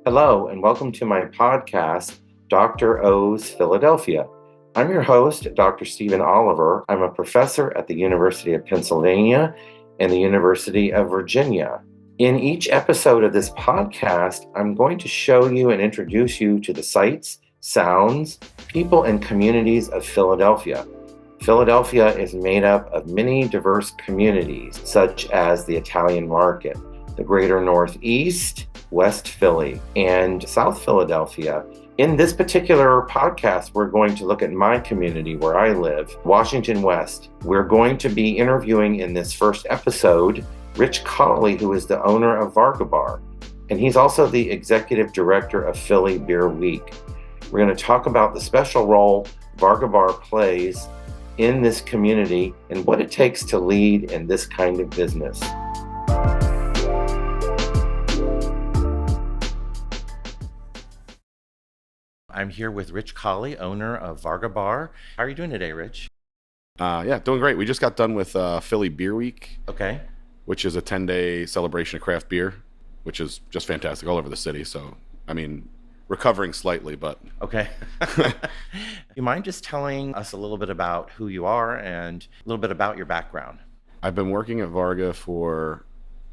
Hello, and welcome to my podcast, Dr. O's Philadelphia. I'm your host, Dr. Stephen Oliver. I'm a professor at the University of Pennsylvania and the University of Virginia. In each episode of this podcast, I'm going to show you and introduce you to the sights, sounds, people, and communities of Philadelphia. Philadelphia is made up of many diverse communities, such as the Italian Market, the Greater Northeast, West Philly, and South Philadelphia. In this particular podcast, we're going to look at my community where I live, Washington West. We're going to be interviewing in this first episode Rich Colli, who is the owner of Varga Bar, and he's also the executive director of Philly Beer Week. We're going to talk about the special role Varga Bar plays in this community and what it takes to lead in this kind of business. I'm here with Rich Colli, owner of Varga Bar. How are you doing today, Rich? Doing great. We just got done with Philly Beer Week, Okay. which is a 10-day celebration of craft beer, which is just fantastic all over the city. So, recovering slightly, but Okay. You mind just telling us a little bit about who you are and a little bit about your background? I've been working at Varga for,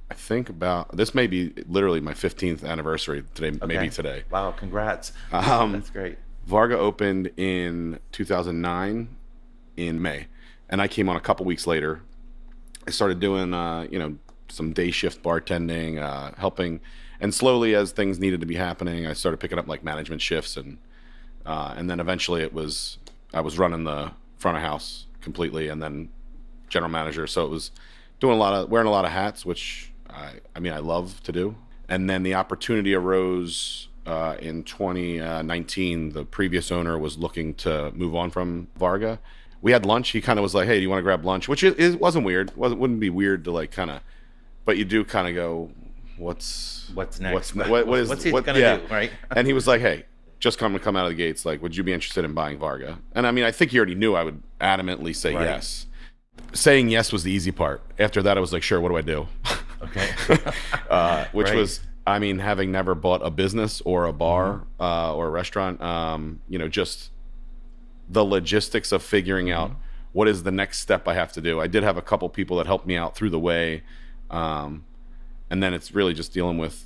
I think this may be literally my 15th anniversary today, maybe today. Wow, congrats. That's great. Varga opened in 2009 in May, and I came on a couple weeks later. I started doing, some day shift bartending, helping, and slowly as things needed to be happening, I started picking up like management shifts, and then eventually I was running the front of house completely, and then general manager. So it was wearing a lot of hats, which I love to do. And then the opportunity arose in 2019. The previous owner was looking to move on from Varga. We had lunch. He kind of was like, "Hey, do you want to grab lunch?" Which wasn't weird. Wouldn't be weird to like kind of, but you do kind of go, "What's next? What's he gonna do?" Right? And he was like, "Hey, just come out of the gates. Like, would you be interested in buying Varga?" And I think he already knew I would adamantly say Right. yes. Saying yes was the easy part. After that, I was like, "Sure, what do I do?" Okay. Which Right. was, having never bought a business or a bar or a restaurant, just the logistics of figuring out what is the next step I have to do. I did have a couple people that helped me out through the way. And then it's really just dealing with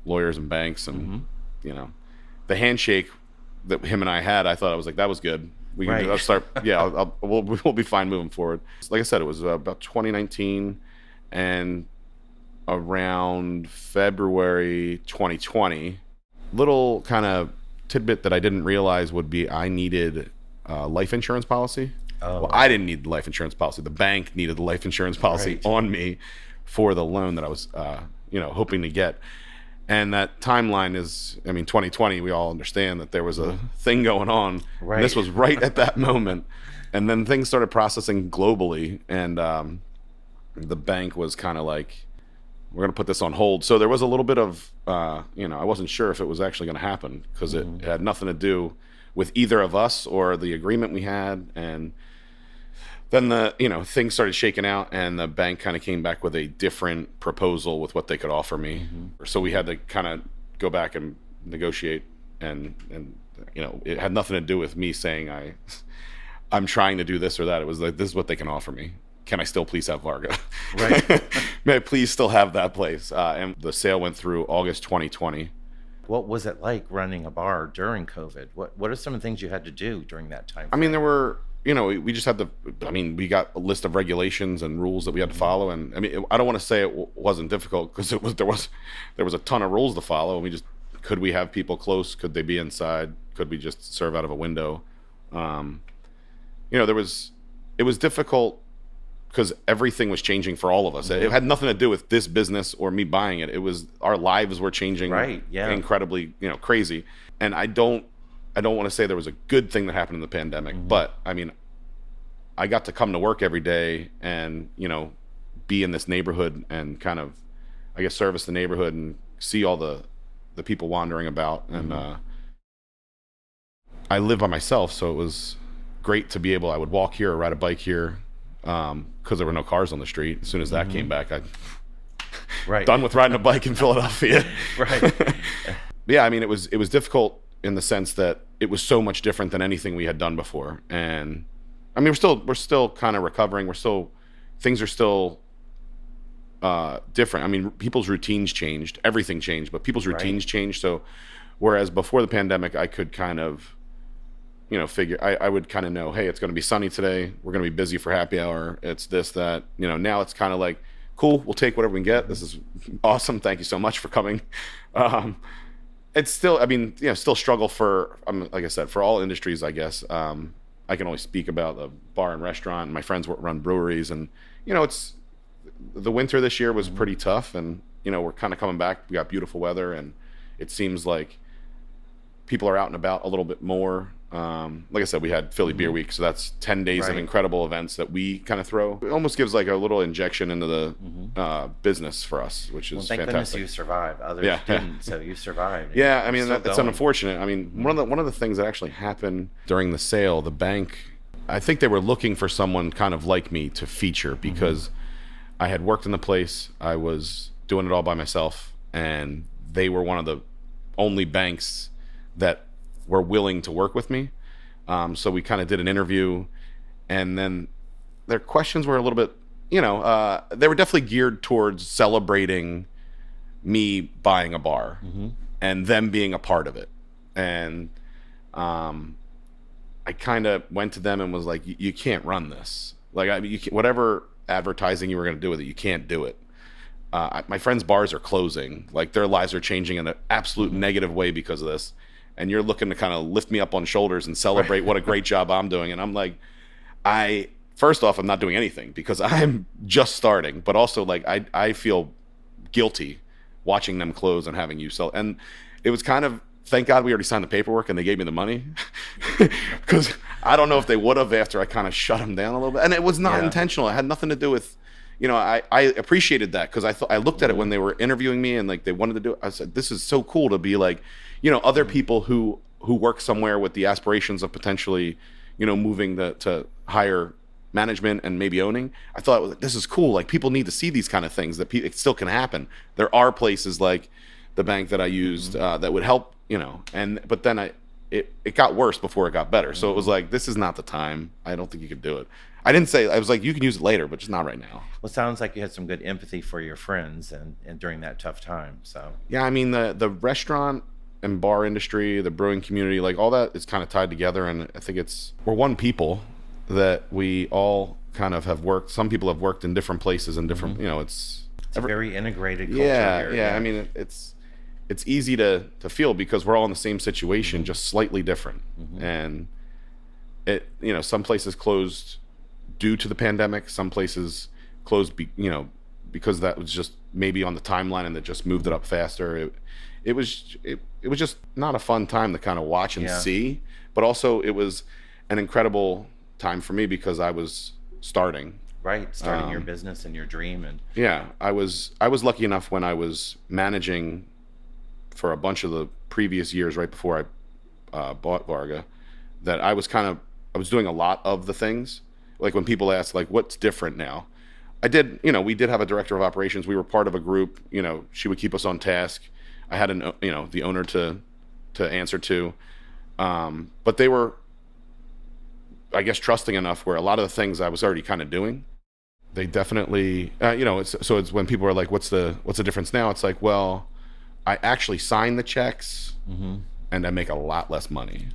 lawyers and banks and, the handshake that him and I had, I thought I was like, that was good. We can Right. start. Yeah, we'll be fine moving forward. Like I said, it was about 2019, and around February 2020, little kind of tidbit that I didn't realize would be I needed a life insurance policy. Oh. Well, I didn't need the life insurance policy. The bank needed the life insurance policy Right. on me for the loan that I was, hoping to get. And that timeline is, 2020, we all understand that there was a thing going on. Right. And this was right at that moment. And then things started processing globally. And the bank was kind of like, we're going to put this on hold. So there was a little bit of, I wasn't sure if it was actually going to happen because it had nothing to do with either of us or the agreement we had. And then things started shaking out, and the bank kind of came back with a different proposal with what they could offer me. So we had to kind of go back and negotiate, and it had nothing to do with me saying I'm trying to do this or that. It was like, this is what they can offer me. Can I still please have Varga? Right. May I please still have that place? And the sale went through August 2020. What was it like running a bar during COVID? What are some of the things you had to do during that time? There were, we just had we got a list of regulations and rules that we had to follow. And I don't want to say it wasn't difficult, because there was a ton of rules to follow. And could we have people close? Could they be inside? Could we just serve out of a window? It was difficult because everything was changing for all of us. It had nothing to do with this business or me buying it. It was our lives were changing, Right, yeah. incredibly, crazy. And I don't want to say there was a good thing that happened in the pandemic, but I got to come to work every day and, be in this neighborhood and kind of, I guess, service the neighborhood and see all the people wandering about. And I live by myself, so it was great to be able, I would walk here or ride a bike here, because there were no cars on the street. As soon as that came back, I Right. done with riding a bike in Philadelphia. Right. yeah, I mean, it was difficult in the sense that it was so much different than anything we had done before. And I mean, we're still kind of recovering. Things are still different. I mean, people's routines changed, everything changed, but people's Right. routines changed. So whereas before the pandemic, I could kind of, figure, I would kind of know, hey, it's going to be sunny today. We're going to be busy for happy hour. It's this, that, now it's kind of like, cool, we'll take whatever we can get. This is awesome. Thank you so much for coming. Um, it's still, I mean, still struggle for, like I said, for all industries, I guess. I can only speak about the bar and restaurant. My friends run breweries, and, it's, the winter this year was pretty tough, and, we're kind of coming back. We got beautiful weather, and it seems like people are out and about a little bit more. Like I said, we had Philly Beer Week, so that's 10 days of Right. incredible events that we kind of throw. It almost gives like a little injection into the business for us, which is Well, thank fantastic. goodness you survived. Others Yeah. didn't, so you survived. and Yeah, I you're mean, still it's going. unfortunate. I mean, one of the things that actually happened during the sale, the bank, I think they were looking for someone kind of like me to feature, because I had worked in the place, I was doing it all by myself, and they were one of the only banks that were willing to work with me. So we kind of did an interview, and then their questions were a little bit, they were definitely geared towards celebrating me buying a bar and them being a part of it. And I kind of went to them and was like, you can't run this. Like, I mean, whatever advertising you were going to do with it, you can't do it. My friends' bars are closing. Like, their lives are changing in an absolute negative way because of this. And you're looking to kind of lift me up on shoulders and celebrate what a great job I'm doing. And I'm like, first off, I'm not doing anything because I'm just starting. But also, like, I feel guilty watching them close and having you sell. And it was kind of, thank God we already signed the paperwork and they gave me the money, because I don't know if they would have after I kind of shut them down a little bit. And it was not Yeah. intentional. It had nothing to do with, I appreciated that, because I looked at it when they were interviewing me and like they wanted to do it. I said, this is so cool to be like, other people who work somewhere with the aspirations of potentially, moving to higher management and maybe owning. I thought, this is cool. Like, people need to see these kind of things, that it still can happen. There are places like the bank that I used that would help, but then it got worse before it got better. So it was like, this is not the time. I don't think you could do it. I didn't say, I was like, you can use it later, but just not right now. Well, it sounds like you had some good empathy for your friends and during that tough time. So Yeah, I mean, the restaurant and bar industry, the brewing community, like all that is kind of tied together. And I think we're one people that we all kind of have worked. Some people have worked in different places and different, it's a very integrated culture yeah, here. yeah. I mean, it's easy to feel because we're all in the same situation, just slightly different. And some places closed due to the pandemic. Some places closed, because that was just maybe on the timeline and that just moved it up faster. It was just not a fun time to kind of watch and Yeah. see, but also it was an incredible time for me because I was starting. Right, starting your business and your dream. And Yeah, I was lucky enough when I was managing for a bunch of the previous years right before I bought Varga, that I was doing a lot of the things. Like, when people ask, like, what's different now? We did have a director of operations. We were part of a group. She would keep us on task. I had the owner to answer to, but they were, I guess, trusting enough where a lot of the things I was already kind of doing. They definitely, it's when people are like, what's the difference now? It's like, well, I actually sign the checks and I make a lot less money.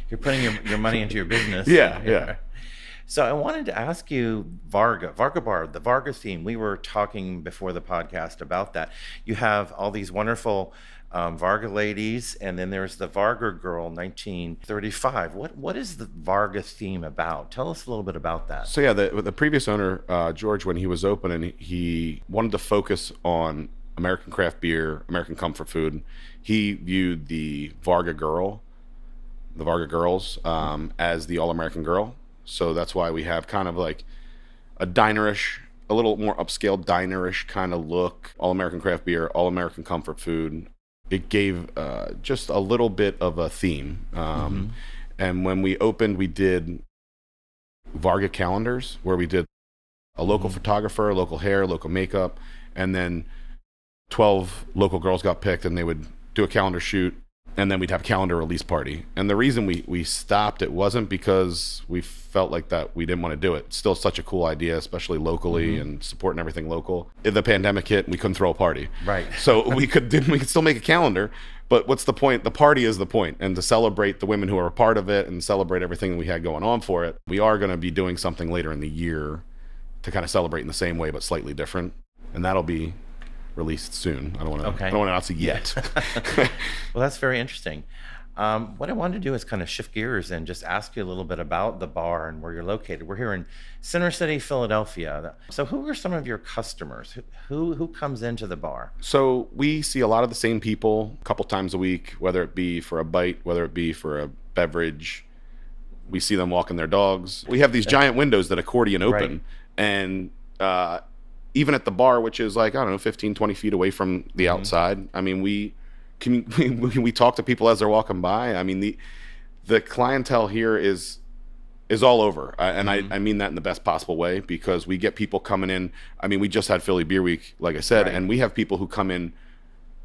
you're putting your money into your business. Yeah. So I wanted to ask you, Varga Bar, the Varga theme. We were talking before the podcast about that. You have all these wonderful Varga ladies, and then there's the Varga girl, 1935. What is the Varga theme about? Tell us a little bit about that. So yeah, the previous owner, George, when he was opening, he wanted to focus on American craft beer, American comfort food. He viewed the Varga girls, as the all-American girl. So that's why we have kind of like a dinerish, a little more upscale dinerish kind of look, all-American craft beer, all-American comfort food. It gave just a little bit of a theme. And when we opened, we did Varga calendars, where we did a local photographer, local hair, local makeup, and then 12 local girls got picked, and they would do a calendar shoot, and then we'd have a calendar release party. And the reason we stopped it wasn't because we felt like that we didn't want to do it. It's still such a cool idea, especially locally and supporting everything local. If the pandemic hit, we couldn't throw a party. Right. So we could still make a calendar, but what's the point? The party is the point, and to celebrate the women who are a part of it and celebrate everything that we had going on for it. We are going to be doing something later in the year to kind of celebrate in the same way, but slightly different. And that'll be released soon. I don't want to announce it yet. Well, that's very interesting. What I wanted to do is kind of shift gears and just ask you a little bit about the bar and where you're located. We're here in Center City, Philadelphia. So who are some of your customers? Who comes into the bar? So we see a lot of the same people a couple times a week, whether it be for a bite, whether it be for a beverage. We see them walking their dogs. We have these giant windows that accordion open. Right. And even at the bar, which is like, I don't know, 15, 20 feet away from the outside, I mean, we talk to people as they're walking by. I mean, the clientele here is all over. And I mean that in the best possible way, because we get people coming in. I mean, we just had Philly Beer Week, like I said, and we have people who come in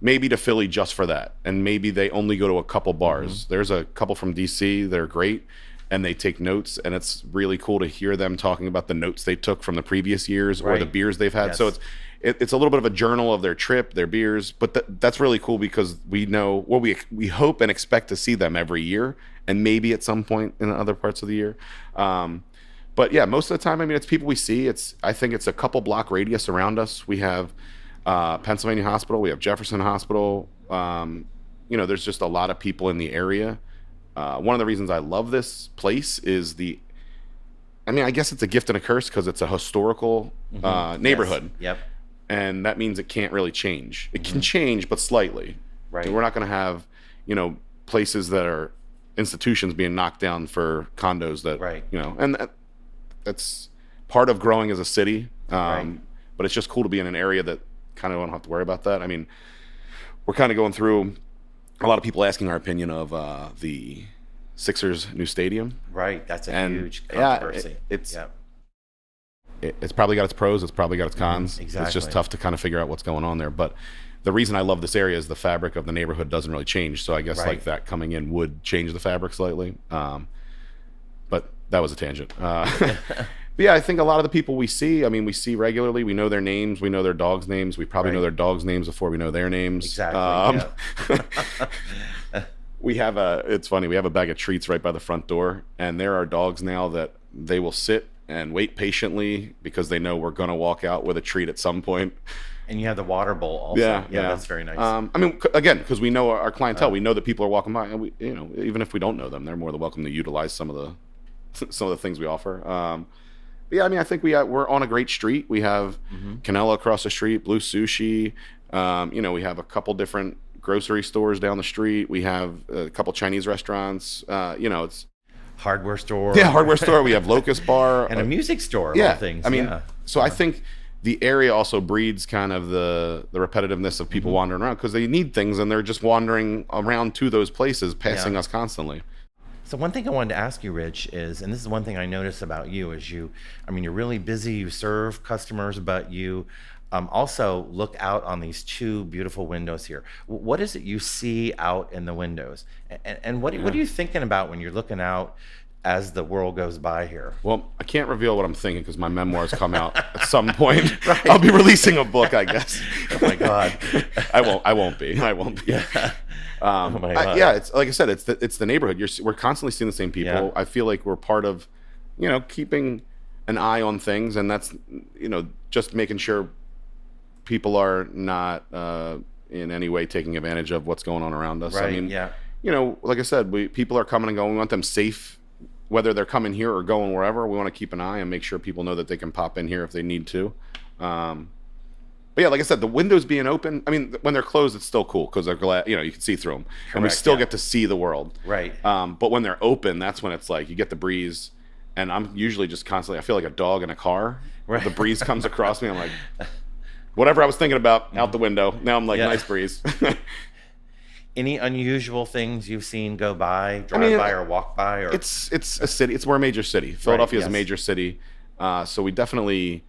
maybe to Philly just for that. And maybe they only go to a couple bars. There's a couple from DC that are great, and they take notes, and it's really cool to hear them talking about the notes they took from the previous years or the beers they've had. So it's a little bit of a journal of their trip, their beers, but that's really cool, because we know, well, we hope and expect to see them every year, and maybe at some point in other parts of the year. But yeah, most of the time, I mean, it's people we see. I think it's a couple block radius around us. We have Pennsylvania Hospital, we have Jefferson Hospital. There's just a lot of people in the area. One of the reasons I love this place is I guess it's a gift and a curse, because it's a historical neighborhood. Yes. Yep. And that means it can't really change. It can change, but slightly. Right. And we're not going to have, places that are institutions being knocked down for condos that, and that's part of growing as a city. But it's just cool to be in an area that kind of don't have to worry about that. I mean, we're kind of going through a lot of people asking our opinion of the Sixers' new stadium. Right, that's a huge controversy. It's probably got its pros, it's probably got its cons. Exactly. It's just tough to kind of figure out what's going on there. But the reason I love this area is the fabric of the neighborhood doesn't really change. So I guess like that coming in would change the fabric slightly. But that was a tangent. But yeah, I think a lot of the people we see regularly. We know their names. We know their dogs' names. We probably know their dogs' names before we know their names. Exactly. It's funny, we have a bag of treats right by the front door, and there are dogs now that they will sit and wait patiently because they know we're going to walk out with a treat at some point. And you have the water bowl also. Yeah, that's very nice. Again, because we know our clientele, we know that people are walking by, and we, even if we don't know them, they're more than welcome to utilize some of the things we offer. I think we're on a great street. We have Canela across the street, Blue Sushi. We have a couple different grocery stores down the street. We have a couple Chinese restaurants. It's hardware store. Yeah, hardware store. We have Locust Bar and a music store. Yeah, all things. So I think the area also breeds kind of the repetitiveness of people wandering around, because they need things and they're just wandering around to those places, passing us constantly. So one thing I wanted to ask you, Rich, is, and this is one thing I notice about you, is you're really busy, you serve customers, but you also look out on these two beautiful windows here. What is it you see out in the windows? And what are you thinking about when you're looking out as the world goes by here? Well, I can't reveal what I'm thinking because my memoirs come out at some point. I'll be releasing a book, I guess. Oh my God. I won't be. Yeah. Oh my God. It's like I said, it's the neighborhood. We're constantly seeing the same people. Yeah. I feel like we're part of, keeping an eye on things, and that's, just making sure people are not in any way taking advantage of what's going on around us. Right. Like I said, people are coming and going. We want them safe, whether they're coming here or going wherever. We want to keep an eye and make sure people know that they can pop in here if they need to. But yeah, like I said, the windows being open, when they're closed, it's still cool because they're glad, you can see through them. Correct, and we still get to see the world. Right. But when they're open, that's when it's like you get the breeze. And I'm usually just constantly, I feel like a dog in a car. Right. The breeze comes across me. I'm like, whatever I was thinking about out the window. Now I'm like, nice breeze. Any unusual things you've seen go by, drive by or walk by? Or? It's a city. We're a major city. Philadelphia is a major city. So we definitely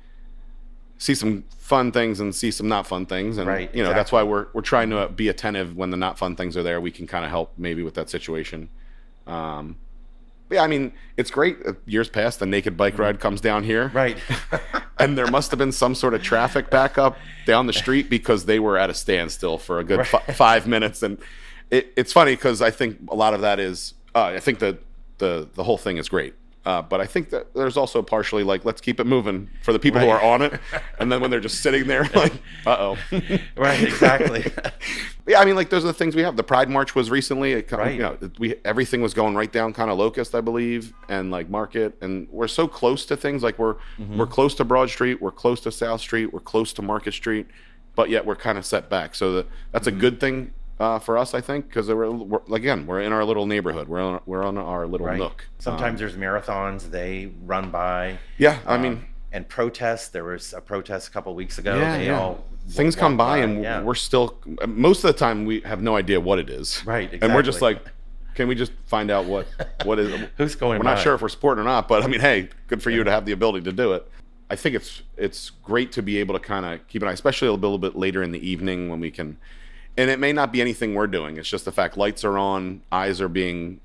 see some fun things and see some not fun things, and Right, you know, that's why we're trying to be attentive when the not fun things are there. We can kind of help maybe with that situation. But yeah, I mean, it's great. Years past, the naked bike ride comes down here, Right. and there must have been some sort of traffic backup down the street because they were at a standstill for a good 5 minutes. And it's funny because I think a lot of that is I think that the whole thing is great. But I think that there's also partially like, let's keep it moving for the people who are on it. And then when they're just sitting there like, uh-oh. Right, exactly. Yeah, I mean, like, those are the things we have. The Pride March was recently. Right. You know, everything was going right down kind of Locust, I believe, and like Market. And we're so close to things. Like we're close to Broad Street. We're close to South Street. We're close to Market Street. But yet we're kind of set back. So that's a good thing for us, I think, because we're in our little neighborhood. We're on our little nook. Sometimes there's marathons they run by. Yeah, I mean, and protests. There was a protest a couple weeks ago. Yeah, things come by, and we're still, most of the time we have no idea what it is. Right, exactly. And we're just like, can we just find out what is who's going? We're not sure if we're supporting or not, but I mean, hey, good for you to have the ability to do it. I think it's great to be able to kind of keep an eye, especially a little bit later in the evening when we can. And it may not be anything we're doing. It's just the fact lights are on, eyes are being,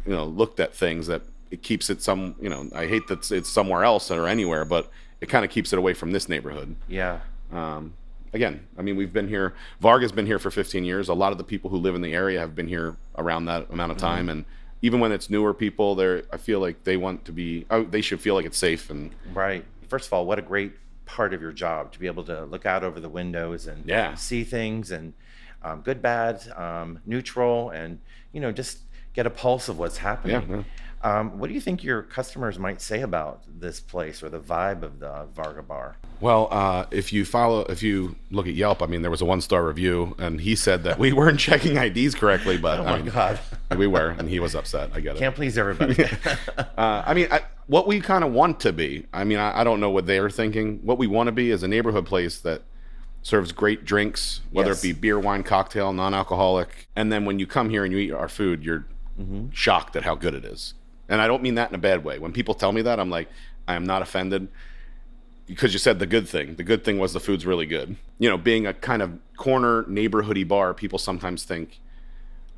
looked at things that it keeps it some, I hate that it's somewhere else or anywhere, but it kind of keeps it away from this neighborhood. Yeah. Again, I mean, we've been here. Varga's been here for 15 years. A lot of the people who live in the area have been here around that amount of time. And even when it's newer people, I feel like they want to be, they should feel like it's safe. And right. First of all, what a great part of your job to be able to look out over the windows and see things and good, bad, neutral, and just get a pulse of what's happening. What do you think your customers might say about this place or the vibe of the Varga Bar? Well, if you look at Yelp, I mean, there was a 1-star review, and he said that we weren't checking IDs correctly, but oh my God, we were, and he was upset. I get it. Can't please everybody. I mean, what we kind of want to be. I mean, I don't know what they're thinking. What we want to be is a neighborhood place that serves great drinks, whether it be beer, wine, cocktail, non-alcoholic, and then when you come here and you eat our food, you're shocked at how good it is. And I don't mean that in a bad way. When people tell me that, I'm like, I am not offended, because you said the good thing. The good thing was the food's really good. Being a kind of corner neighborhoody bar, people sometimes think,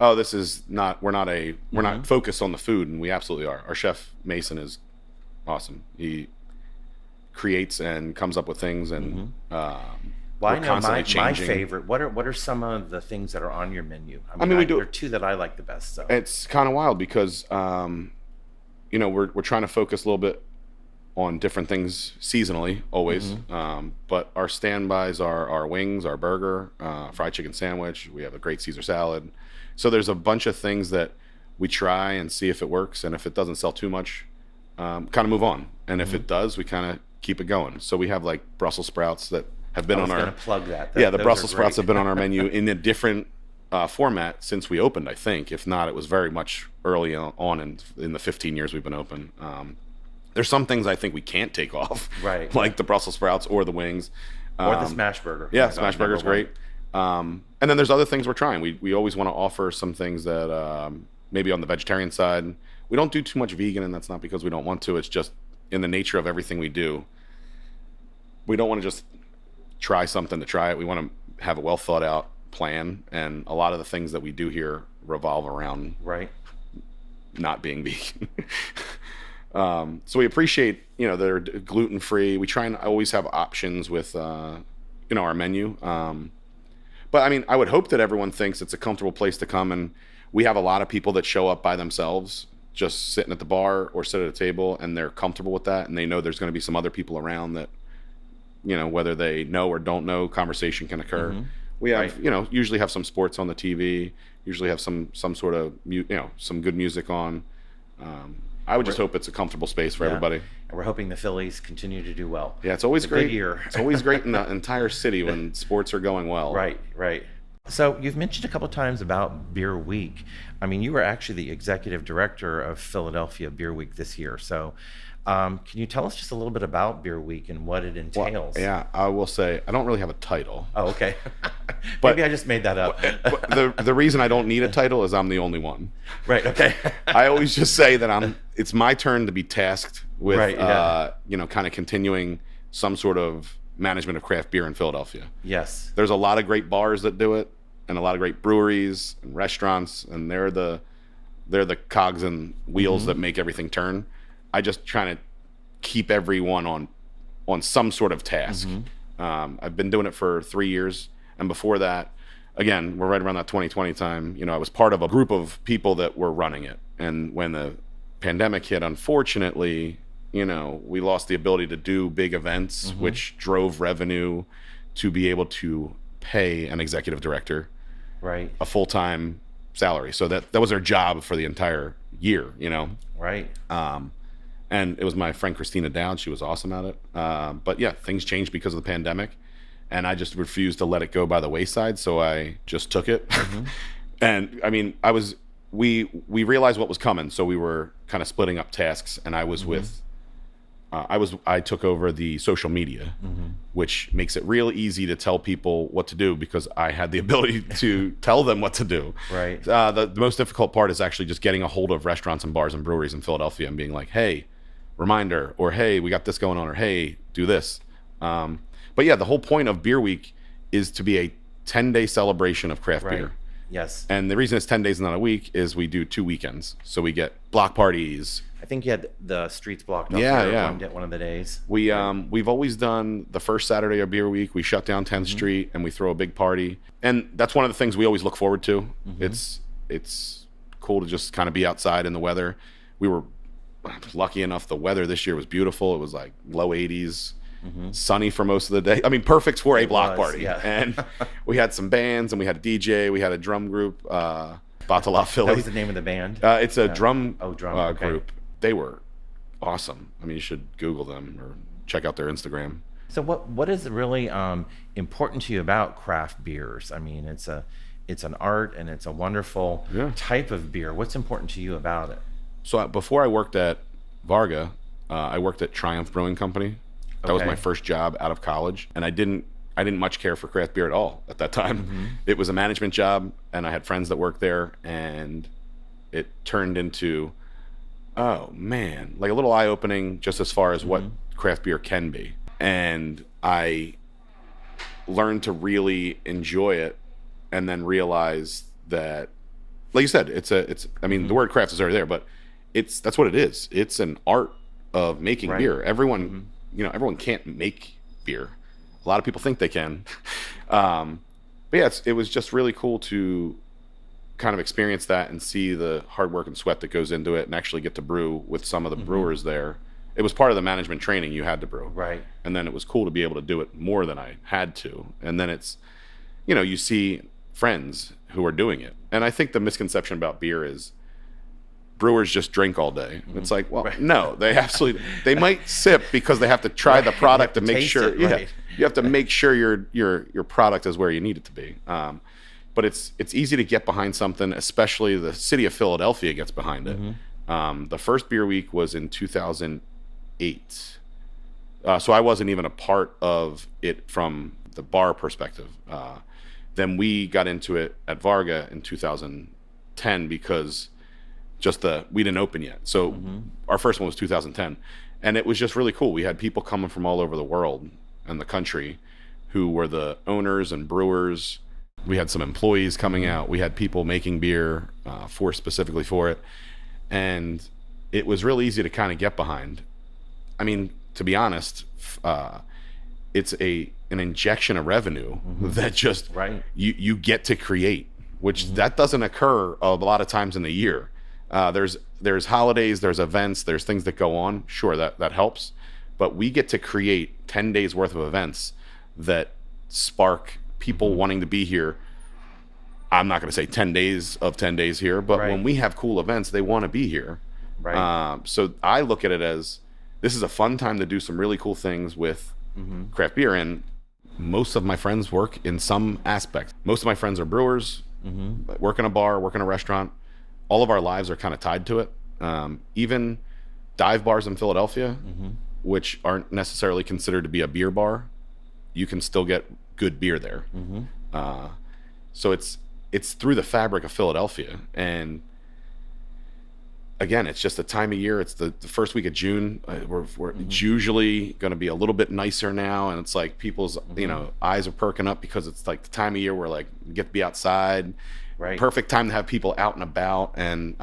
oh, we're not focused on the food, and we absolutely are. Our chef Mason is awesome. He creates and comes up with things, and well, I know my favorite. What are some of the things that are on your menu? I mean, there are two that I like the best. So it's kind of wild because we're trying to focus a little bit on different things seasonally, always. But our standbys are our wings, our burger, fried chicken sandwich. We have a great Caesar salad. So there's a bunch of things that we try and see if it works, and if it doesn't sell too much, kind of move on. And if it does, we kind of keep it going. So we have like Brussels sprouts that have been on our. I was going to plug that. The Brussels sprouts have been on our menu in a different format since we opened, I think. If not, it was very much early on in the 15 years we've been open. There's some things I think we can't take off, right? Like the Brussels sprouts or the wings, or the smash burger. Yeah, smash burger's great. And then there's other things we're trying. We always want to offer some things that maybe on the vegetarian side. We don't do too much vegan, and that's not because we don't want to. It's just in the nature of everything we do. We don't want to just try something to try it. We want to have a well thought out plan, and a lot of the things that we do here revolve around not being vegan. So we appreciate they're gluten free. We try and always have options with our menu. But I mean, I would hope that everyone thinks it's a comfortable place to come, and we have a lot of people that show up by themselves, just sitting at the bar or sit at a table, and they're comfortable with that, and they know there's going to be some other people around that, whether they know or don't know, conversation can occur. We have, usually have some sports on the TV, usually have some sort of, some good music on. I would just hope it's a comfortable space for everybody. And we're hoping the Phillies continue to do well. Yeah, it's always great. Good year. It's always great in the entire city when sports are going well. Right. So you've mentioned a couple times about Beer Week. I mean, you were actually the executive director of Philadelphia Beer Week this year. So can you tell us just a little bit about Beer Week and what it entails? Well, yeah, I will say I don't really have a title. Oh, okay. Maybe I just made that up. The reason I don't need a title is I'm the only one. Right, okay. I always just say that it's my turn to be tasked with kind of continuing some sort of management of craft beer in Philadelphia. Yes. There's a lot of great bars that do it, and a lot of great breweries and restaurants, and they're the cogs and wheels that make everything turn. I just trying to keep everyone on some sort of task. I've been doing it for 3 years, and before that, again, we're right around that 2020 time. I was part of a group of people that were running it, and when the pandemic hit, unfortunately, we lost the ability to do big events, which drove revenue to be able to pay an executive director a full-time salary. So that was their job for the entire year, Right. And it was my friend Christina Dowd. She was awesome at it. But yeah, things changed because of the pandemic, and I just refused to let it go by the wayside. So I just took it. And I mean, we realized what was coming. So we were kind of splitting up tasks, and I was I took over the social media, which makes it real easy to tell people what to do because I had the ability to tell them what to do. Right. The most difficult part is actually just getting a hold of restaurants and bars and breweries in Philadelphia and being like, hey, reminder, or hey, we got this going on, or hey, do this. But yeah, the whole point of Beer Week is to be a 10-day celebration of craft beer. Yes. And the reason it's 10 days and not a week is we do 2 weekends. So we get block parties. I think you had the streets blocked off one of the days. We've always done the first Saturday of Beer Week. We shut down 10th Street and we throw a big party. And that's one of the things we always look forward to. It's cool to just kind of be outside in the weather. We were lucky enough, the weather this year was beautiful. It was like low 80s. Sunny for most of the day. I mean, perfect for a block party. Yeah. And we had some bands, and we had a DJ. We had a drum group, Batala Philly. That was the name of the band? It's a drum okay. group. They were awesome. I mean, you should Google them or check out their Instagram. So what is really important to you about craft beers? I mean, it's an art, and it's a wonderful type of beer. What's important to you about it? So before I worked at Varga, I worked at Triumph Brewing Company. That was my first job out of college, and I didn't much care for craft beer at all at that time. It was a management job, and I had friends that worked there, and it turned into, oh man, like a little eye-opening just as far as what craft beer can be. And I learned to really enjoy it, and then realize that, like you said, I mean, the word craft is already there, but that's what it is. It's an art of making beer. Everyone can't make beer. A lot of people think they can. But yeah, it was just really cool to kind of experience that and see the hard work and sweat that goes into it, and actually get to brew with some of the brewers there. It was part of the management training. You had to brew. Right. And then it was cool to be able to do it more than I had to. And then it's, you see friends who are doing it. And I think the misconception about beer is brewers just drink all day. It's like, well, no, they might sip because they have to try the product to make sure. You have to make sure your product is where you need it to be. But it's easy to get behind something, especially the city of Philadelphia gets behind it. The first Beer Week was in 2008. So I wasn't even a part of it from the bar perspective. Then we got into it at Varga in 2010 because we didn't open yet. So our first one was 2010, and it was just really cool. We had people coming from all over the world and the country who were the owners and brewers. We had some employees coming out. We had people making beer specifically for it, and it was really easy to kind of get behind. I mean, to be honest, it's an injection of revenue that just you get to create, which that doesn't occur a lot of times in the year. There's holidays, there's events, there's things that go on. Sure, that helps, but we get to create 10 days worth of events that spark people wanting to be here. I'm not going to say 10 days of 10 days here, but when we have cool events, they want to be here. So I look at it as this is a fun time to do some really cool things with craft beer. And most of my friends work in some aspect. Most of my friends are brewers, work in a bar, work in a restaurant. All of our lives are kind of tied to it. Even dive bars in Philadelphia, which aren't necessarily considered to be a beer bar, you can still get good beer there. So it's through the fabric of Philadelphia. And again, it's just the time of year. It's the first week of June. It's usually going to be a little bit nicer now, and it's like people's eyes are perking up because it's like the time of year where like you get to be outside. Right. Perfect time to have people out and about, and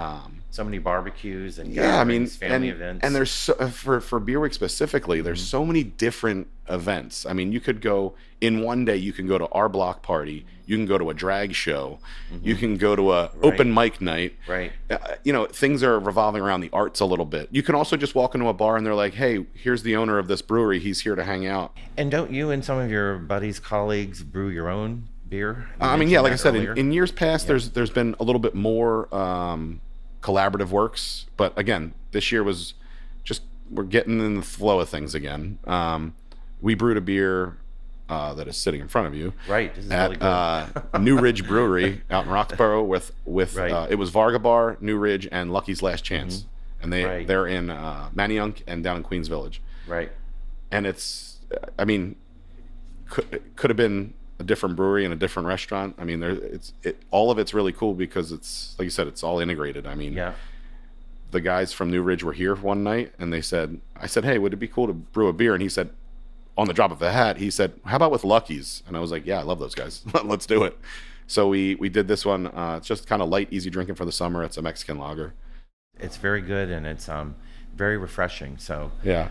so many barbecues and family events. And there's for Beer Week specifically, there's so many different events. I mean, you could go in one day. You can go to our block party. You can go to a drag show. You can go to a open mic night. Right. Things are revolving around the arts a little bit. You can also just walk into a bar and they're like, "Hey, here's the owner of this brewery. He's here to hang out." And don't you and some of your buddies, colleagues, brew your own beer? I mean, yeah, like I said, in years past, there's been a little bit more collaborative works, but again, this year was just we're getting in the flow of things again. We brewed a beer that is sitting in front of you, right? This is at really good. New Ridge Brewery out in Roxborough with it was Varga Bar, New Ridge, and Lucky's Last Chance, and they're in Manayunk and down in Queens Village, right? And it's, I mean, could have been a different brewery and a different restaurant. I mean, all of it's really cool because it's, like you said, it's all integrated. I mean, the guys from New Ridge were here one night and I said, "Hey, would it be cool to brew a beer?" And he said, on the drop of a hat, he said, "How about with Lucky's?" And I was like, "Yeah, I love those guys. Let's do it." So we did this one. It's just kind of light, easy drinking for the summer. It's a Mexican lager. It's very good and it's very refreshing. So yeah.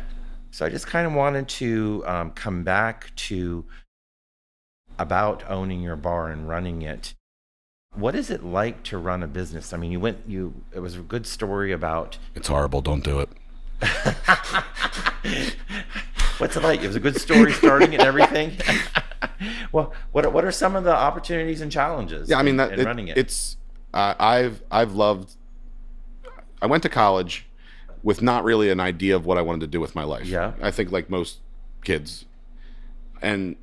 So I just kind of wanted to come back to about owning your bar and running it. What is it like to run a business? I mean, it was a good story about. It's horrible. Don't do it. What's it like? It was a good story starting and everything. Well, what are some of the opportunities and challenges? Yeah, I mean, in running it. It's I've loved. I went to college with not really an idea of what I wanted to do with my life. Yeah, I think like most kids, and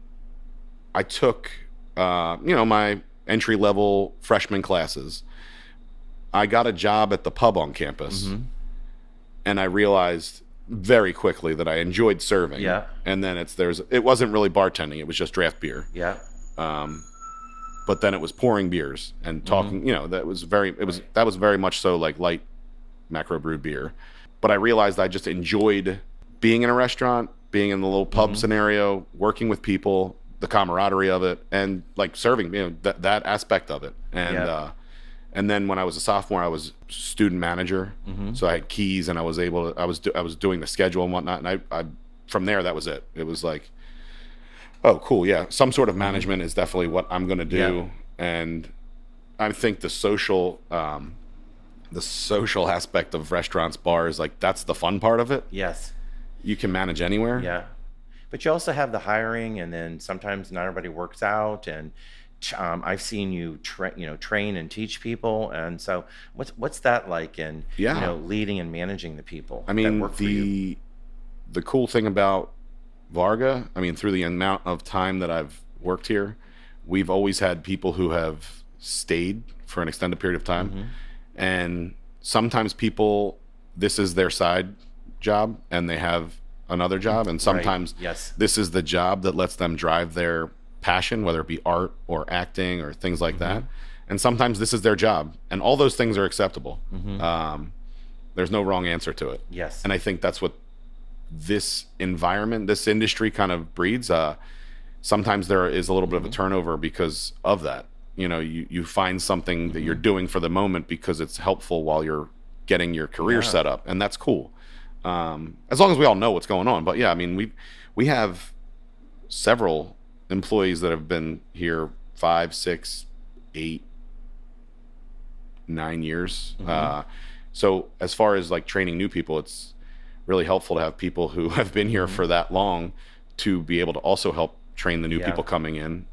I took, my entry-level freshman classes. I got a job at the pub on campus, and I realized very quickly that I enjoyed serving. Yeah. And then it wasn't really bartending; it was just draft beer. Yeah. But then it was pouring beers and talking. That was very much so like light macro brewed beer. But I realized I just enjoyed being in a restaurant, being in the little pub scenario, working with people, the camaraderie of it, and like serving, that aspect of it. And then when I was a sophomore, I was student manager, so I had keys, and I was doing the schedule and whatnot. And I from there, that was it. It was like, oh, cool, yeah, some sort of management is definitely what I'm going to do. Yeah. And I think the social aspect of restaurants, bars, like that's the fun part of it. Yes, you can manage anywhere. Yeah. But you also have the hiring, and then sometimes not everybody works out. And I've seen you train and teach people. And so, what's that like? And leading and managing the people. I mean, the cool thing about Varga, I mean, through the amount of time that I've worked here, we've always had people who have stayed for an extended period of time, and sometimes this is their side job, and they have another job, and sometimes this is the job that lets them drive their passion, whether it be art or acting or things like that, and sometimes this is their job, and all those things are acceptable. There's no wrong answer to it. Yes. And I think that's what this environment, this industry kind of breeds. Sometimes there is a little bit of a turnover because of that. You find something that you're doing for the moment because it's helpful while you're getting your career set up, and that's cool. As long as we all know what's going on. But yeah, I mean, we have several employees that have been here 5, 6, 8, 9 years. So as far as like training new people, it's really helpful to have people who have been here for that long to be able to also help train the new people coming in.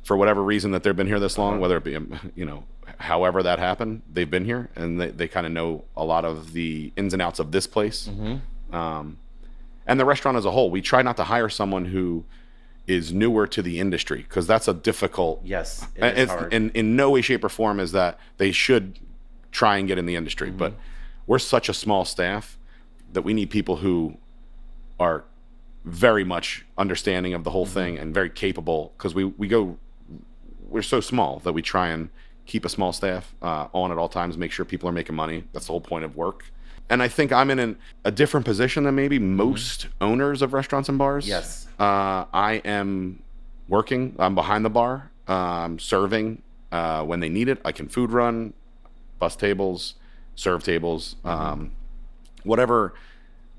For whatever reason that they've been here this long, whether it be, however that happened, they've been here and they kind of know a lot of the ins and outs of this place. And the restaurant as a whole. We try not to hire someone who is newer to the industry, because that's a difficult. Yes, it's hard. In no way, shape, or form is that they should try and get in the industry. But we're such a small staff that we need people who are very much understanding of the whole thing and very capable, because we're so small that we try and keep a small staff on at all times, make sure people are making money. That's the whole point of work. And I think I'm in a different position than maybe most owners of restaurants and bars. Yes. I am working. I'm behind the bar, serving when they need it. I can food run, bus tables, serve tables, whatever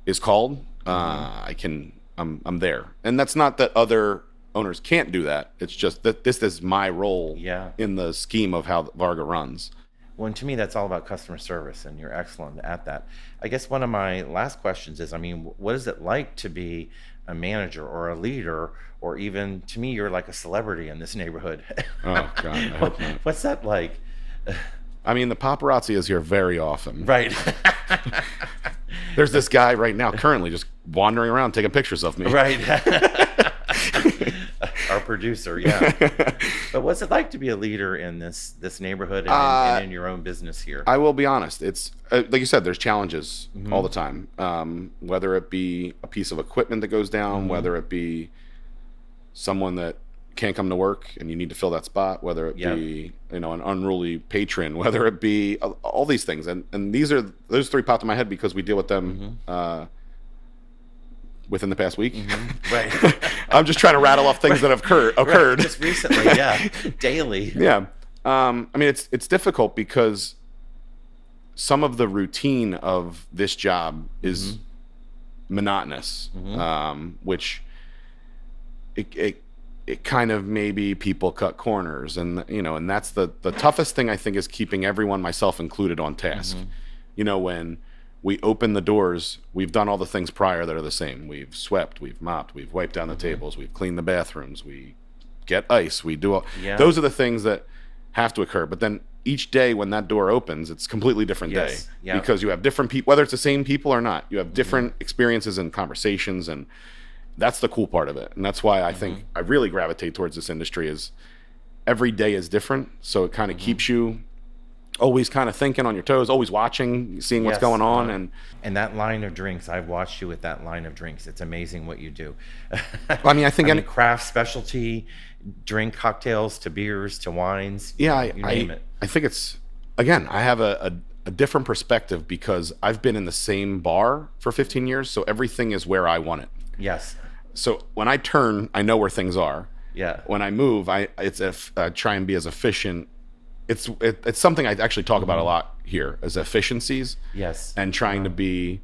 is called. I'm there. And that's not that other owners can't do that. It's just that this is my role in the scheme of how Varga runs. Well, and to me, that's all about customer service, and you're excellent at that. I guess one of my last questions is, I mean, what is it like to be a manager or a leader, or even, to me, you're like a celebrity in this neighborhood. Oh, God, I hope not. What's that like? I mean, the paparazzi is here very often. Right. There's this guy right now currently just wandering around taking pictures of me. Right. Our producer, yeah. But what's it like to be a leader in this neighborhood and in your own business here? I will be honest. It's like you said, there's challenges all the time. Whether it be a piece of equipment that goes down, whether it be someone that can't come to work and you need to fill that spot, whether it be an unruly patron, whether it be all these things. And those three popped in my head because we deal with them within the past week. Right. I'm just trying to rattle off things that have occurred. Right. Just recently, daily. Yeah. I mean, it's difficult because some of the routine of this job is monotonous, which it kind of maybe people cut corners, and and that's the toughest thing I think is keeping everyone, myself included, on task. When we open the doors, we've done all the things prior that are the same. We've swept, we've mopped, we've wiped down the tables, we've cleaned the bathrooms, we get ice, we do all those are the things that have to occur. But then each day when that door opens, it's a completely different day because you have different people, whether it's the same people or not, you have different experiences and conversations, and that's the cool part of it. And that's why I think I really gravitate towards this industry. Is every day is different, so it kind of keeps you always kind of thinking on your toes, always watching, seeing what's going on. And that line of drinks, I've watched you with that line of drinks. It's amazing what you do. I mean, I think craft specialty drink, cocktails to beers to wines. Yeah, you name it. I think it's, again, I have a different perspective because I've been in the same bar for 15 years, so everything is where I want it. Yes. So when I turn, I know where things are. Yeah. When I move, I try and be as efficient. It's something I actually talk about a lot here, as efficiencies. Yes. And trying to be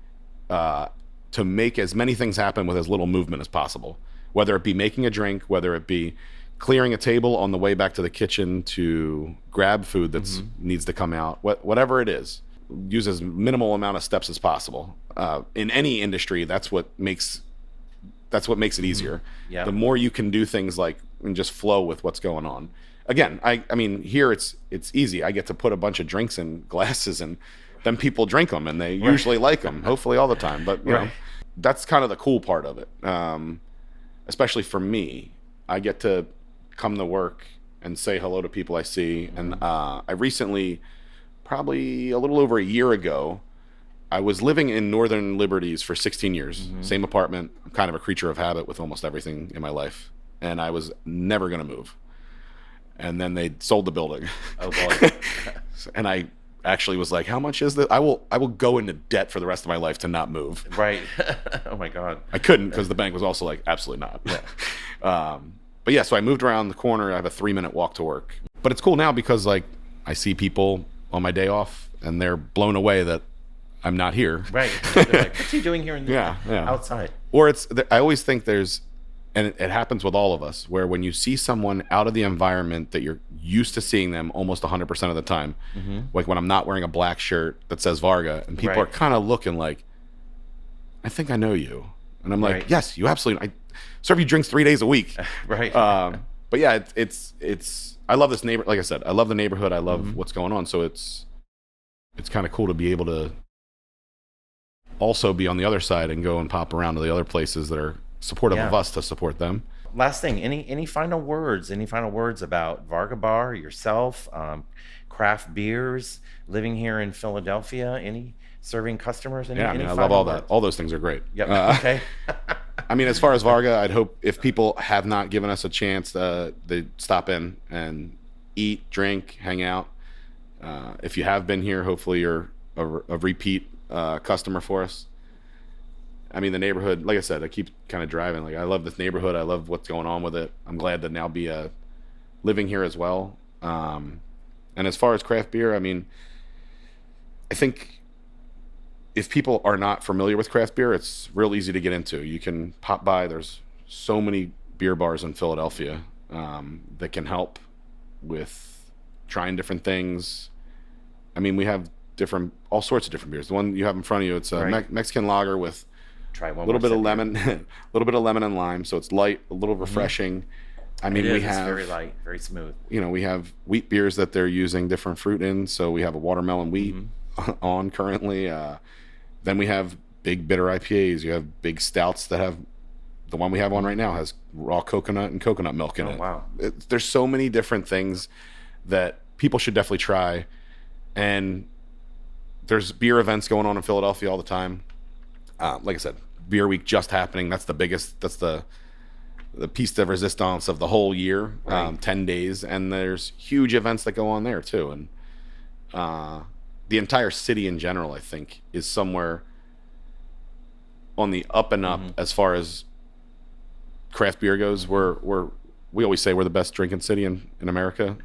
to make as many things happen with as little movement as possible. Whether it be making a drink, whether it be clearing a table on the way back to the kitchen to grab food that needs to come out, whatever it is, use as minimal amount of steps as possible. In any industry, that's what makes it easier. Yeah. The more you can do things like and just flow with what's going on. Again, I mean, here it's easy. I get to put a bunch of drinks in glasses, and then people drink them, and they usually like them. Hopefully, all the time. But you know, that's kind of the cool part of it. Especially for me, I get to come to work and say hello to people I see. And I recently, probably a little over a year ago, I was living in Northern Liberties for 16 years. Same apartment. I'm kind of a creature of habit with almost everything in my life, and I was never going to move. And then they sold the building. Oh boy. And I actually was like, how much is this? I will go into debt for the rest of my life to not move. Right. Oh my God. I couldn't, because the bank was also like, absolutely not. Yeah. But yeah, so I moved around the corner. I have a 3-minute walk to work. But it's cool now because like I see people on my day off and they're blown away that I'm not here. Right. Like, what's he doing here in the outside? Or I always think there's, and it happens with all of us, where when you see someone out of the environment that you're used to seeing them almost 100% of the time, like when I'm not wearing a black shirt that says Varga, and people are kind of looking like, I think I know you. And I'm like, yes, you absolutely, I serve you drinks 3 days a week. Right. But yeah, it's I love this neighbor. Like I said, I love the neighborhood. I love what's going on. So it's kind of cool to be able to also be on the other side and go and pop around to the other places that are supportive of us to support them. Last thing, any final words? Any final words about Varga Bar, yourself, craft beers, living here in Philadelphia? Any serving customers? I love all that. All those things are great. Yep. Okay. I mean, as far as Varga, I'd hope if people have not given us a chance, they stop in and eat, drink, hang out. If you have been here, hopefully you're a repeat customer for us. I mean, the neighborhood, like I said, I keep kind of driving. Like, I love this neighborhood. I love what's going on with it. I'm glad to now be living here as well. And as far as craft beer, I mean, I think if people are not familiar with craft beer, it's real easy to get into. You can pop by. There's so many beer bars in Philadelphia that can help with trying different things. I mean, we have all sorts of different beers. The one you have in front of you, it's a Mexican lager with Try one a little bit of lemon, a little bit of lemon and lime. So it's light, a little refreshing. I mean, it's very light, very smooth. You know, we have wheat beers that they're using different fruit in. So we have a watermelon wheat on currently. Then we have big bitter IPAs. You have big stouts that have, the one we have on right now has raw coconut and coconut milk in it. Wow. There's so many different things that people should definitely try. And there's beer events going on in Philadelphia all the time. Like I said, Beer Week just happening. That's the biggest, that's the piece de resistance of the whole year, 10 days. And there's huge events that go on there too. And the entire city in general, I think, is somewhere on the up and up as far as craft beer goes. We always say we're the best drinking city in America.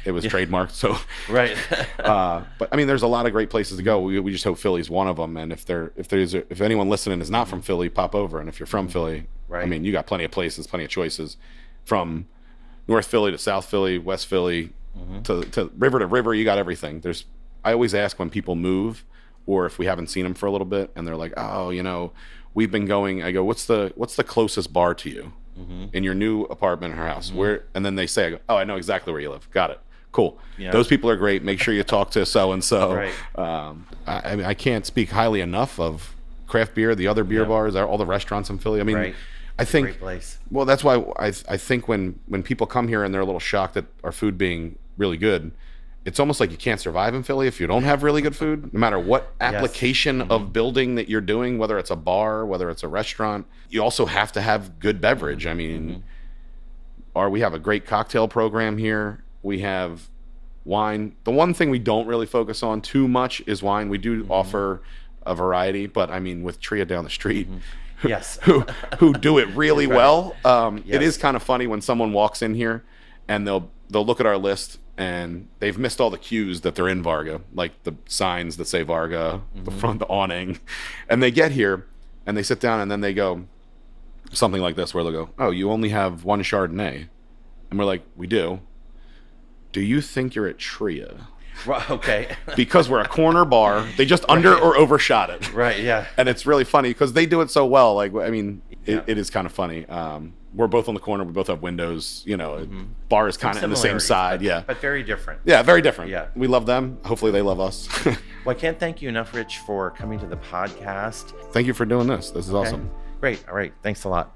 It was trademarked, so right. But I mean, there's a lot of great places to go. We just hope Philly's one of them. And if anyone listening is not from Philly, pop over. And if you're from Philly, I mean, you got plenty of places, plenty of choices, from North Philly to South Philly, West Philly to river. You got everything. I always ask when people move, or if we haven't seen them for a little bit, and they're like, "Oh, you know, we've been going." I go, "What's the closest bar to you?" In your new apartment or house, where? And then they say, I go, "Oh, I know exactly where you live. Got it. Cool. Yeah. Those people are great. Make sure you talk to so and so." I mean, I can't speak highly enough of craft beer, the other beer bars, all the restaurants in Philly. I mean, I think, great place. Well, that's why I think when people come here and they're a little shocked at our food being really good, it's almost like you can't survive in Philly if you don't have really good food, no matter what application of building that you're doing, whether it's a bar, whether it's a restaurant. You also have to have good beverage. I mean, we have a great cocktail program here. We have wine. The one thing we don't really focus on too much is wine. We do offer a variety, but I mean, with Tria down the street, who do it really well. It is kind of funny when someone walks in here and they'll look at our list and they've missed all the cues that they're in Varga, like the signs that say Varga, the front, the awning, and they get here and they sit down and then they go something like this, where they'll go, "Oh, you only have one Chardonnay," and we're like, "We do. Do you think you're at Tria?" Okay. Because we're a corner bar. They just under or overshot it. Right, yeah. And it's really funny because they do it so well. Like, I mean, it is kind of funny. We're both on the corner. We both have windows. You know, bar is kind of in the same side. But very different. Yeah, very different. Yeah. We love them. Hopefully they love us. Well, I can't thank you enough, Rich, for coming to the podcast. Thank you for doing this. This is awesome. Great. All right. Thanks a lot.